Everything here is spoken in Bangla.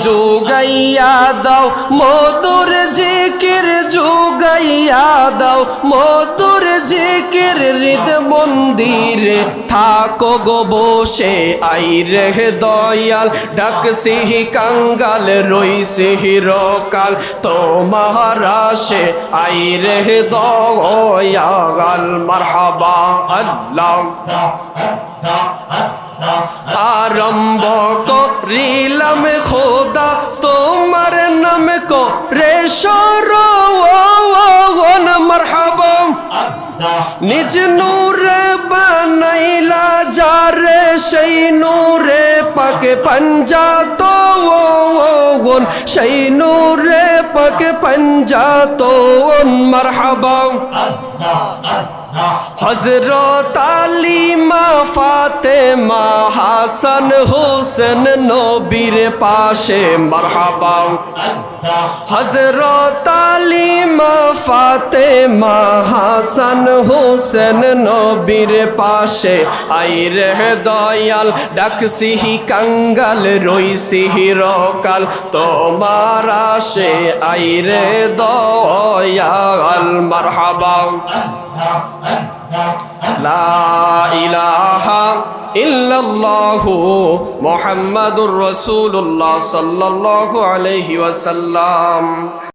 যুগাইয়া দাও মধুর জিকির যুগাইয়া দাও মধুর জিকির হৃদ মন্দিরে থাকো গো বসে আইরে দয়াল ডাকসিহি কাঙ্গাল রইসিহি রকাল তোমার আশে আইরে দয়াল মারহাবা আল্লাহ আরম্ভ করিলাম খোদা তোমার নাম কো রে সরওয়ান মারহাবা নিজ নূরে বানাইলা যারে সেই নূরে পাকে পঞ্জাতো সেই নূরে পাকে পঞ্জাতো মারহাবা হযরত আলী মা ফাতেমা হাসান হোসেন নবীর পাশে মারহাবা হযরত আলী মা ফাতেমা হাসান হোসেন নবীর পাশে আইরে দয়াল ডাকসিহি কাঙ্গাল রইসিহি রকাল তোমার আশে আইরে দয়াল মারহাবা লা ইলাহা ইল্লাল্লাহু মুহাম্মাদুর রাসূলুল্লাহ সাল্লাল্লাহু আলাইহি ওয়াসাল্লাম।